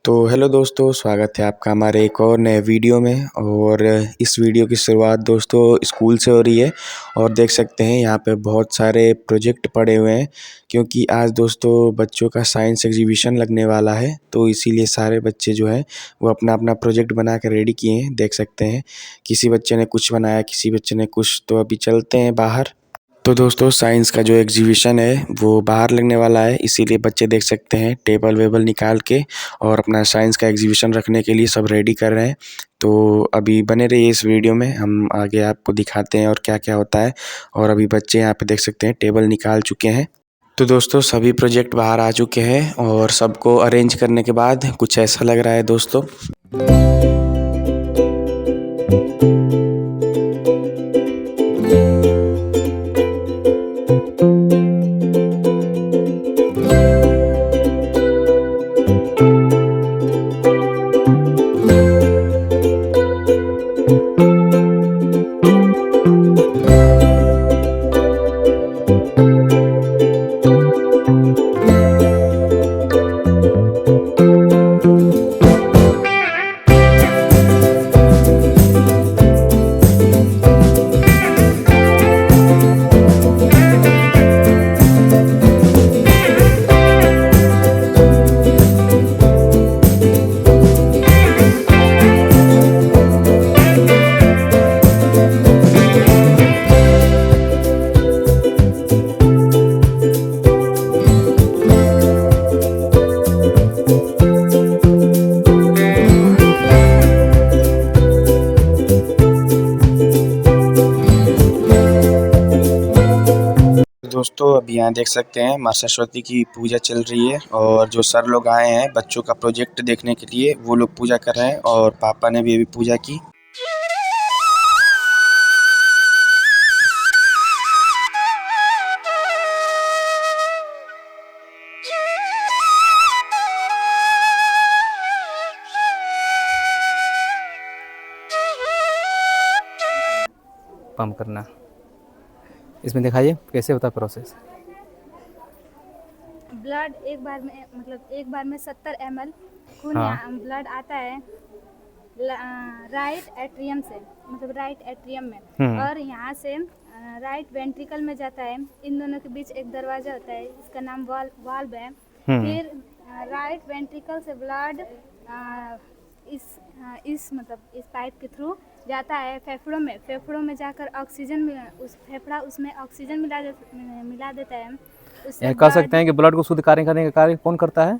तो हेलो दोस्तों, स्वागत है आपका हमारे एक और नए वीडियो में। और इस वीडियो की शुरुआत दोस्तों स्कूल से हो रही है। और देख सकते हैं यहाँ पे बहुत सारे प्रोजेक्ट पड़े हुए हैं, क्योंकि आज दोस्तों बच्चों का साइंस एग्जीबिशन लगने वाला है। तो इसीलिए सारे बच्चे जो हैं वो अपना अपना प्रोजेक्ट बना कर रेडी किए हैं। देख सकते हैं किसी बच्चे ने कुछ बनाया, किसी बच्चे ने कुछ। तो अभी चलते हैं बाहर। तो दोस्तों साइंस का जो एग्जीबिशन है वो बाहर लगने वाला है, इसीलिए बच्चे देख सकते हैं टेबल वेबल निकाल के और अपना साइंस का एग्जीबिशन रखने के लिए सब रेडी कर रहे हैं। तो अभी बने रहिए इस वीडियो में, हम आगे आपको दिखाते हैं और क्या क्या होता है। और अभी बच्चे यहाँ पे देख सकते हैं टेबल निकाल चुके हैं। तो दोस्तों सभी प्रोजेक्ट बाहर आ चुके हैं और सबको अरेंज करने के बाद कुछ ऐसा लग रहा है दोस्तों। दोस्तों अभी यहाँ देख सकते हैं माँ सरस्वती की पूजा चल रही है और जो सर लोग आए हैं बच्चों का प्रोजेक्ट देखने के लिए वो लोग पूजा कर रहे हैं और पापा ने भी अभी पूजा की। पंप करना, इसमें दिखाइए कैसे होता है प्रोसेस। ब्लड एक बार में 70 ml खून हाँ। ब्लड आता है राइट एट्रियम से, मतलब राइट एट्रियम में, और यहाँ से राइट वेंट्रिकल में जाता है। इन दोनों के बीच एक दरवाजा होता है, इसका नाम वाल्व है। फिर राइट वेंट्रिकल से ब्लड इस पाइप के थ्रू जाता है फेफड़ों में जाकर ऑक्सीजन उसमें ऑक्सीजन मिला देता है। ये कह सकते हैं कि ब्लड को शुद्ध कार्य करने का कार्य कौन करता है,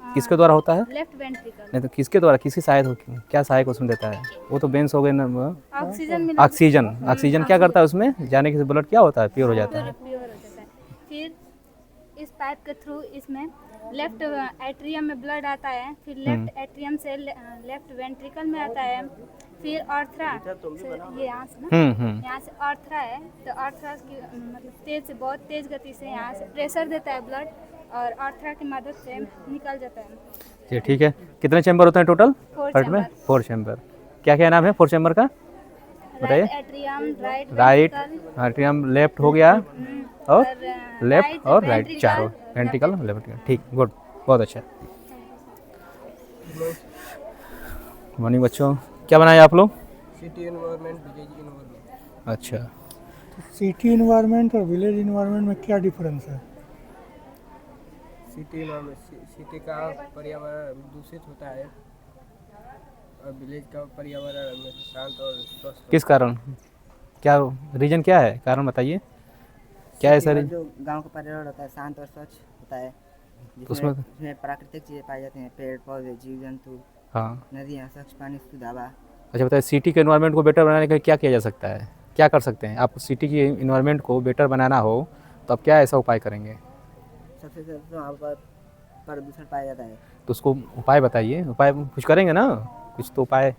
किसके द्वारा होता है? Left ventricle. नहीं तो किसके द्वारा, किसकी सहायता होगी, क्या सहायक उसमें देता है? वो तो बेंस हो गए ना। ऑक्सीजन क्या करता है उसमें जाने के ब्लड क्या होता है, प्योर हो जाता है। फिर इस पाइप के थ्रू इसमें लेफ्ट एट्रियम में ब्लड आता है, फिर लेफ्ट एट्रियम से लेफ्ट वेंट्रिकल में आता है। फिर ऑर्थरा ये यहाँ से यहाँ से ऑर्थरा है, तो ऑर्थरा की बहुत तेज गति से यहाँ से प्रेशर देता है ब्लड और ऑर्थरा की मदद से निकल जाता है। जी ठीक है। कितने चैम्बर होते हैं टोटल हार्ट में? 4 चैम्बर। क्या क्या नाम है 4 चैम्बर का बताइए? राइट एट्रियम लेफ्ट हो गया और लेफ्ट और राइट, चारों वेंट्रिकल लेफ्ट। ठीक, गुड, बहुत अच्छा। मॉर्निंग बच्चों, क्या बनाया आप लोग? City environment, village environment. अच्छा, तो सिटी इन्वायरमेंट और विलेज इन्वायरमेंट में क्या डिफरेंस है? सिटी का पर्यावरण दूषित होता है और विलेज का पर्यावरण शांत और स्वस्थ। किस कारण, क्या रीजन, क्या है कारण बताइए, क्या है सर? जो गांव का पर्यावरण होता है शांत और स्वच्छ होता है, जिसमें प्राकृतिक चीज़ें पाई जाती हैं, पेड़ पौधे, जीव जंतु, हाँ, नदियाँ, स्वच्छ पानी, शुद्ध हवा। अच्छा बताइए, सिटी के एनवायरनमेंट को बेटर बनाने के लिए क्या किया जा सकता है, क्या कर सकते हैं आप? सिटी की एनवायरनमेंट को बेटर बनाना हो तो आप क्या ऐसा उपाय करेंगे? सबसे ज़्यादा तो वहाँ पर प्रदूषण पाया जाता है, तो उसको उपाय बताइए, उपाय कुछ करेंगे ना, कुछ तो उपाय।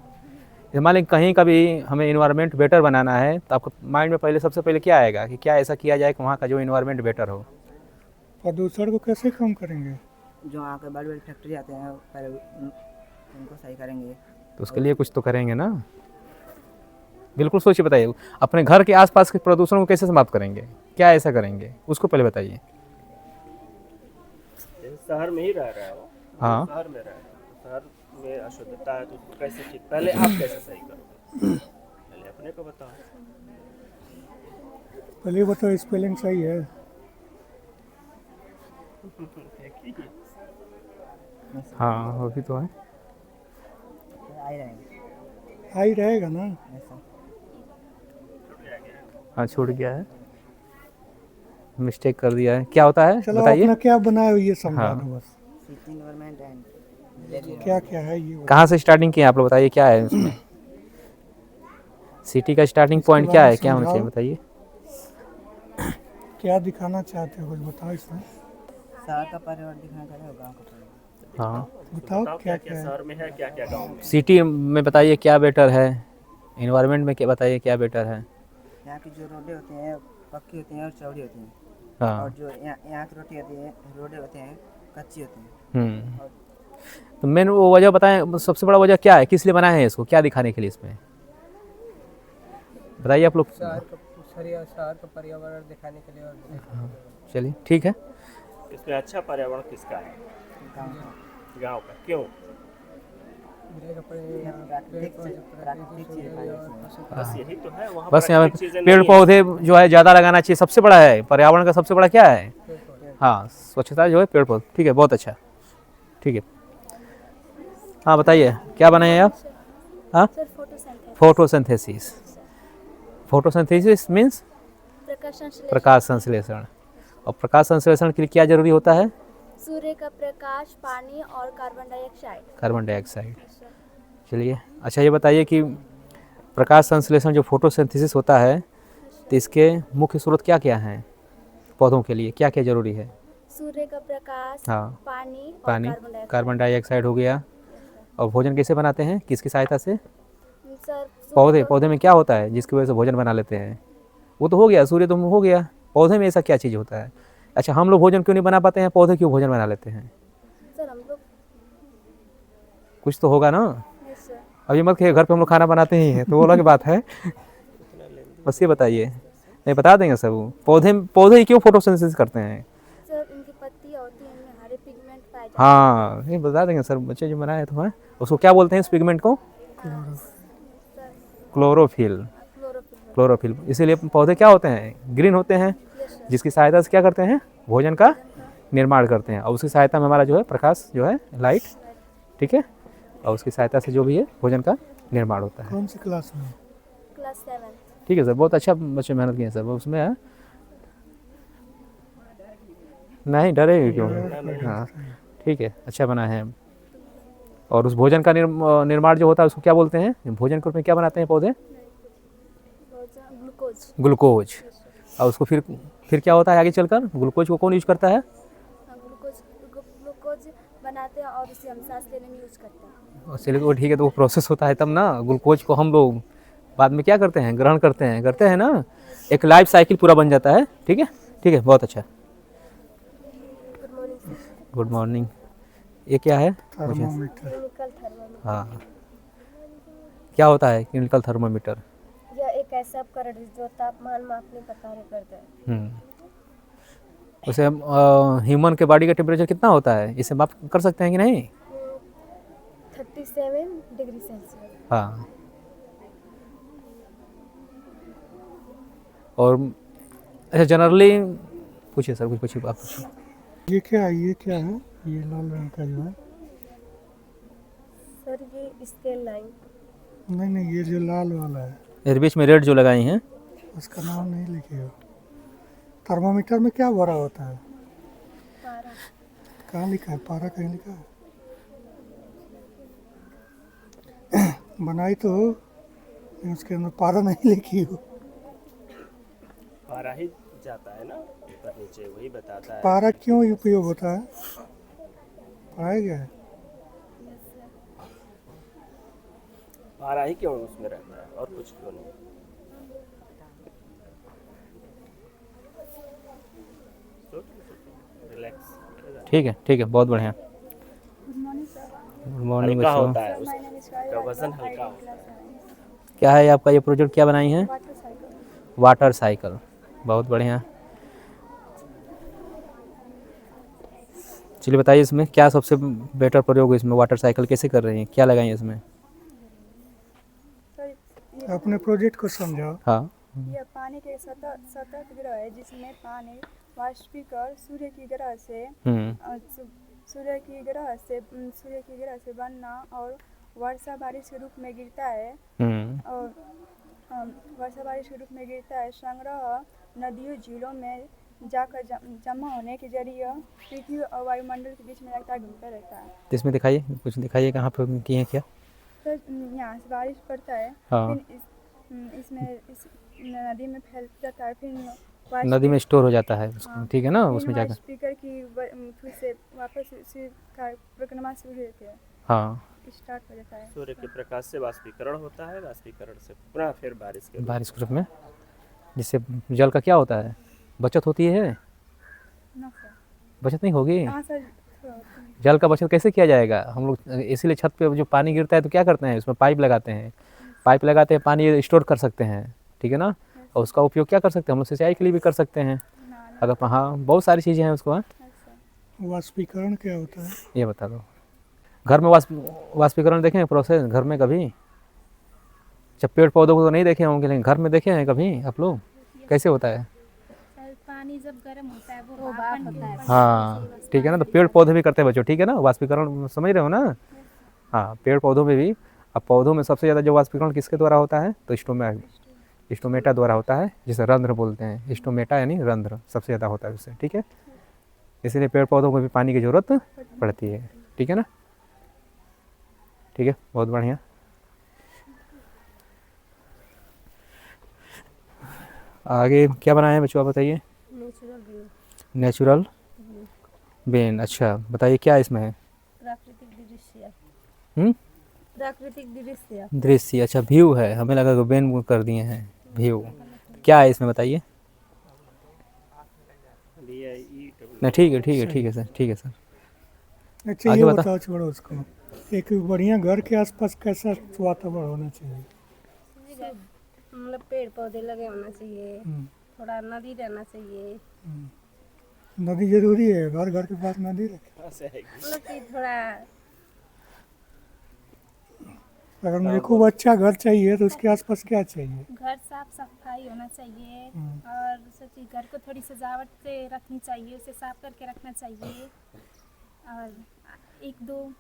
मान लीजिए कहीं का भी हमें इन्वायरमेंट बेटर बनाना है तो आपको माइंड में सबसे पहले क्या आएगा कि क्या ऐसा किया जाए कि वहाँ का जो इन्वायरमेंट बेटर हो? प्रदूषण को कैसे कम करेंगे? जो वहाँ के बड़ी बड़ी फैक्ट्री आते हैं पहले उनको सही करेंगे। तो उसके लिए कुछ तो करेंगे ना, बिल्कुल सोचिए, बताइए अपने घर के आसपास के प्रदूषण को कैसे समाप्त करेंगे, क्या ऐसा करेंगे उसको पहले बताइए। शहर में ही रह रहा है, हाँ शहर में रह रहा है, शहर में अशुद्धता है तो उसको कैसे ठीक, पहले आप कैसे सही करोगे, पहले अपने को बताओ। पहले ये बताओ स्पेलिंग सही है? हाँ वो भी तो है, आ ही रहेगा आ ही रहेगा ना। ऐसा। हाँ छूट गया है, मिस्टेक कर दिया है, क्या होता है चलो बताइए। अपना क्या बनाए हो ये समझा हाँ। दो बस। सिटी इन्वायरमेंट एंड क्या क्या है ये बताओ। कहाँ से स्टार्टिंग किया आप लोग बताइए, क्या है उसमें सिटी का स्टार्टिंग इसके पॉइंट बारे क्या में है, क्या होना चाहिए समझाओ। बताइए। क्या दिखाना चाहते हो कुछ बताओ इसमें। शहर का पर्यावरण दिखाना चाह रहे हो, गाँव का पर्यावरण। हाँ बताओ क्या क्या क्या क्या है। शहर में है, क्या क्या गाँव में। सिटी में बताइए क्या बेटर है, इन्वायरमेंट में क्या बताइए क्या बेटर है। यहाँ की जो रोडें होती हैं पक्की होती हैं और चौड़ी होती हैं, हाँ। और जो यहाँ की रोडें होती हैं कच्ची होती हैं। तो मेन वो वजह बताएं, सबसे बड़ा वजह क्या है, किस लिए बनाए हैं इसको, क्या दिखाने के लिए इसमें बताइए आप लोग। शहर का पर्यावरण दिखाने के लिए और चलिए ठीक है। इसमें अच्छा पर्यावरण किसका है, गाँव का, क्यों। प्राकृतिक चीज़ें पाई जाती हैं। बस यही तो है वहाँ, बस यहाँ प्राकृतिक पे चीजें पेड़ नहीं है। पौधे जो है ज़्यादा लगाना चाहिए, सबसे बड़ा है पर्यावरण का सबसे बड़ा क्या है। हाँ स्वच्छता जो है पेड़ पौधे, ठीक है बहुत अच्छा, ठीक है। हाँ बताइए क्या बनाए आप। हाँ sir photosynthesis. Photosynthesis, photosynthesis means प्रकाश संश्लेषण। प्रकाश संश्लेषण। और प्रकाश संश्लेषण के लिए क्या जरूरी होता है, सूर्य का प्रकाश, पानी और कार्बन डाइऑक्साइड। Carbon dioxide. चलिए अच्छा ये बताइए कि प्रकाश संश्लेषण जो फोटोसिंथेसिस होता है तो इसके मुख्य स्रोत क्या क्या हैं, पौधों के लिए क्या क्या जरूरी है। सूर्य का प्रकाश, हाँ पानी और पानी, कार्बन डाइऑक्साइड। कार्बन डाइऑक्साइड हो गया। और भोजन कैसे बनाते हैं, किसकी सहायता से, सर पौधे, पौधे में क्या होता है जिसकी वजह से भोजन बना लेते हैं, वो तो हो गया, सूर्य तो हो गया, पौधे में ऐसा क्या चीज़ होता है। अच्छा हम लोग भोजन क्यों नहीं बना पाते हैं, पौधे क्यों भोजन बना लेते हैं, सर हम लोग कुछ तो होगा ना। Yes sir. अब ये मत कहिए घर पे हम लोग खाना बनाते ही हैं तो वो अलग बात है। बस ये बताइए, नहीं बता देंगे सब। पौधे पौधे क्यों फोटोसिंथेसिस करते हैं। सर इनकी पत्तियाँ होती हैं, इनमें हरे पिगमेंट पाए जाते हाँ ये बता देंगे सर, बच्चे जो बनाए तो है उसको क्या बोलते हैं इस पिगमेंट को, हैं। क्लोरोफिल। क्लोरोफिल। क्लोरोफिल, इसीलिए पौधे क्या होते हैं, ग्रीन होते हैं, यस सर। जिसकी सहायता से क्या करते हैं, भोजन का निर्माण करते हैं। और उसकी सहायता में हमारा जो है प्रकाश जो है लाइट, ठीक है, और उसकी सहायता से जो भी है भोजन का निर्माण होता है। कौन सी क्लास में? क्लास 7। ठीक है सर, बहुत अच्छा बच्चे मेहनत किए हैं सर, उसमें है नहीं डरे क्यों। हाँ ठीक है अच्छा बना है। और उस भोजन का निर्माण जो होता है उसको क्या बोलते हैं, भोजन के रूप में क्या बनाते हैं पौधे, ग्लूकोज। ग्लूकोज। और उसको फिर क्या होता है आगे चलकर, ग्लूकोज को कौन यूज करता है, ग्लूकोज बनाते हैं और उसे हम सांस लेने में यूज करते हैं। और चलिए वो ठीक है, तो वो प्रोसेस होता है तब ना, ग्लूकोज को हम लोग बाद में क्या करते हैं, ग्रहण करते हैं ना, एक लाइफ साइकिल पूरा बन जाता है। ठीक है बहुत अच्छा, good morning sir. Good morning. ये क्या है, थर्मोमीटर। Chemical thermometer. हाँ क्या होता है केमिकल थर्मोमीटर। यह एक ऐसा उपकरण है जो तापमान मापने का कार्य करता है। वैसे ह्यूमन के बॉडी का टेम्परेचर कितना होता है, इसे माप कर सकते हैं कि नहीं। 37 डिग्री सेल्सियस। हाँ और अच्छा जनरली पूछिए सर, कुछ पूछिए आप पूछिए। ये क्या है, ये क्या है, ये लाल रंग का जो है। सर ये स्केल लाइन। नहीं नहीं, ये जो लाल वाला है इस बीच में रेड जो लगाई हैं, उसका नाम नहीं लिखे हो। थर्मामीटर में क्या भरा होता है, पारा। कहाँ लिखा है, पारा कहीं लिखा है? बनाई तो हो लेकिन उसके अंदर पारा नहीं लिखी हो। पारा ही जाता है ना ऊपर नीचे, वही बताता है। पारा क्यों उपयोग होता है, पढ़ाया गया है? पारा ही क्यों उसमें रहता है और कुछ क्यों नहीं। रिलैक्स। ठीक है बहुत बढ़िया। गुड मॉर्निंग हल्का बच्चों। होता है उसका वजन हल्का होता है। क्या है आपका ये प्रोजेक्ट, क्या बनाई है, वाटर साइकिल, बहुत बढ़िया। चलिए बताइए इसमें क्या सबसे बेटर प्रयोग है, इसमें वाटर साइकिल कैसे कर रही हैं, क्या लगाएं इसमें? अपने प्रोजेक्ट को समझाओ। हाँ। यह पानी के सतत ग्रह है जिसमें पानी वाष्पीकर सूर्य की ग्रह से सूर्य की ग्रह से बनना और वर्षा बारिश के रूप में गिरता है और वर्षा बारिश के रूप में गिरता है। संग्रह नदियों झीलों में जाकर जमा होने के जरिए पृथ्वी और वायुमंडल के बीच में लगातार घूमता रहता है। तो इसमें दिखाइए, कुछ दिखाइए कहाँ पर किए हैं क्या? सर यहाँ से बारिश पड़ता है, हाँ। फिर इसमें इस नदी में फैल जाता है, फिर नदी में स्टोर हो जाता है हाँ, ठीक है ना, फिर उसमें जाकर। स्पीकर की फिर से वापस उसी का परिक्रमा शुरू होती है, हाँ, स्टार्ट हो जाता है। सूर्य के प्रकाश से वाष्पीकरण होता है, वाष्पीकरण से पुनः फिर बारिश के बारिश के रूप में, जिससे जल का क्या होता है, बचत होती है। ना सर, बचत नहीं होगी, हाँ सर, जल का बचत कैसे किया जाएगा? हम लोग इसीलिए छत पे जो पानी गिरता है तो क्या करते हैं, उसमें पाइप लगाते हैं, पानी स्टोर कर सकते हैं, ठीक है ना। और उसका उपयोग क्या कर सकते हैं हम लोग, सिंचाई के लिए भी कर सकते हैं अगर, हाँ हाँ बहुत सारी चीज़ें हैं उसको। हाँ, वाष्पीकरण क्या होता है? ये बता दो। घर में वाष्पीकरण देखे हैं प्रोसेस घर में कभी? जब पेड़ पौधों को तो नहीं देखे होंगे, लेकिन घर में देखे हैं कभी आप लोग, कैसे होता है? पानी जब गर्म होता है वो भाप होता है। हाँ ठीक है ना, तो पेड़ पौधे भी करते हैं बच्चों, ठीक है ना, वाष्पीकरण समझ रहे हो ना। हाँ, पेड़ पौधों में भी, अब पौधों में सबसे ज़्यादा जो वाष्पीकरण किसके द्वारा होता है, तो स्टोमेटा द्वारा होता है, जिसे रंध्र बोलते हैं। स्टोमेटा यानी रंध्र सबसे ज़्यादा होता है उससे, ठीक है। इसीलिए पेड़ पौधों को भी पानी की ज़रूरत पड़ती है, ठीक है ना। ठीक है, बहुत बढ़िया। आगे क्या बनाए हैं बच्चों, आप बताइए। नेचुरल बेन, अच्छा बताइए क्या इसमें है? प्राकृतिक दृश्य। प्राकृतिक दृश्य, अच्छा व्यू है, हमें लगा कि बेन कर दिए हैं, व्यू क्या है इसमें बताइए। नहीं ठीक है सर, ठीक है सर। अच्छा आगे ये बता। बताओ, छोड़ो उसको। एक बढ़िया घर के आसपास कैसा वातावरण होना चाहिए? मतलब पेड़ पौधे लगे होना चाहिए, थोड़ा नदी रहना चाहिए, नदी जरूरी है, घर के पास नदी रखे। मतलब कि थोड़ा अगर मुझे खूब अच्छा घर चाहिए तो उसके आसपास क्या चाहिए? घर साफ सफाई होना चाहिए और सोचिए घर को थोड़ी सजावट से रखनी चाहिए, उसे साफ करके रखना चाहिए और एक दो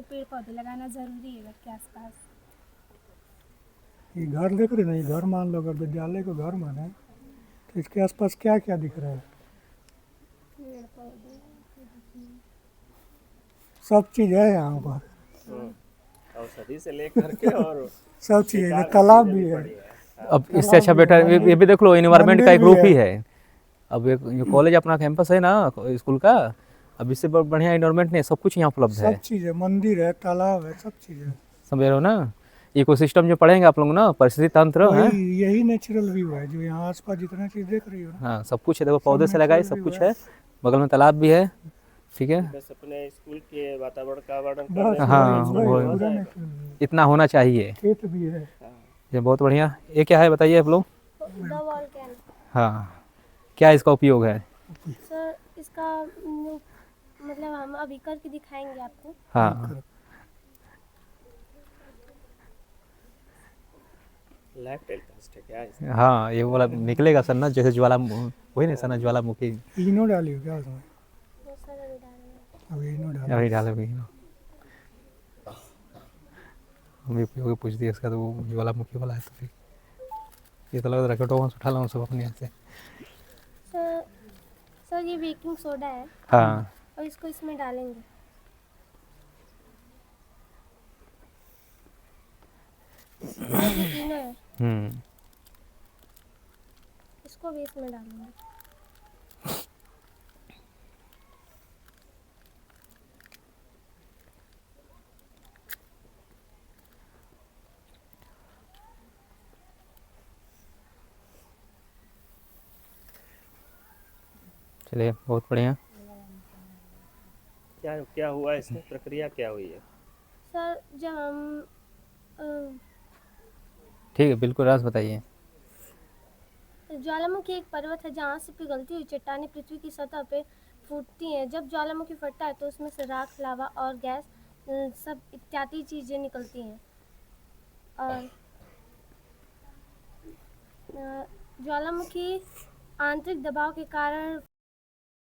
पेड़ पौधे लगाना ज़रूरी है घर के आसपास। ये घर देख रहे ना, ये घर मान लो, अगर विद्यालय को घर माने तो इसके आसपास क्या क्या दिख रहा है? पेड़ पौधे, सब चीज़ है यहाँ पर, औषधि से लेकर के और सब चीज़ है, तालाब भी है। अब इससे अच्छा बेटा ये भी देख लो, इन्वायरमेंट का एक रूप ही है। अब ये कॉलेज अपना कैंपस है ना स्कूल का, अब इससे बढ़िया इन्वायरमेंट नहीं, सब कुछ यहाँ उपलब्ध है, सब चीज़ है, मंदिर है, तालाब है, सब चीज़ है। समझ रहे हो ना। इकोसिस्टम जो पढ़ेंगे आप लोग ना, परिस्थिति तंत्र है, यही नेचुरल व्यू है जो यहाँ आसपास जितना चीज़ देख रही हो ना। हाँ सब कुछ है, देखो पौधे से लगाए सब कुछ है, बगल में तालाब भी है, ठीक है। बस अपने स्कूल के वातावरण का वर्णन बस करने हाँ, में वो हो जाएगा। इतना होना चाहिए, खेत भी है। ये बहुत बढ़िया। ये क्या है बताइए आप लोग। The wall can. हाँ, क्या इसका उपयोग है? सर इसका मतलब हम अभी करके दिखाएंगे आपको। हाँ, लाइव टेलीकास्ट है क्या इसमें? हाँ ये वाला निकलेगा सर ना, जैसे वही नहीं सर ना, ज्वालामुखी। इनो डाली हो क्या उसमें? वो सर अभी डालेंगे। अभी इनो डाली। अभी डालेंगे, हम भी उपयोग पूछ दिए इसका, तो वो ज्वालामुखी वाला है, तो फिर ये तो लग रहा है उठा लाऊं सब अपने यहाँ से। सर ये बेकिंग सोडा है हाँ, और इसको इसमें डालेंगे। इनो है, इसको भी इसमें डालेंगे। चलिए बहुत बढ़िया। क्या क्या हुआ इसमें, प्रक्रिया क्या हुई है? सर जब हम ठीक है, बिल्कुल राज बताइए। ज्वालामुखी एक पर्वत है जहाँ से पिघलती हुई चट्टानें पृथ्वी की सतह पे फूटती हैं। जब ज्वालामुखी फटता है तो उसमें से राख, लावा और गैस सब इत्यादि चीज़ें निकलती हैं। और ज्वालामुखी आंतरिक दबाव के कारण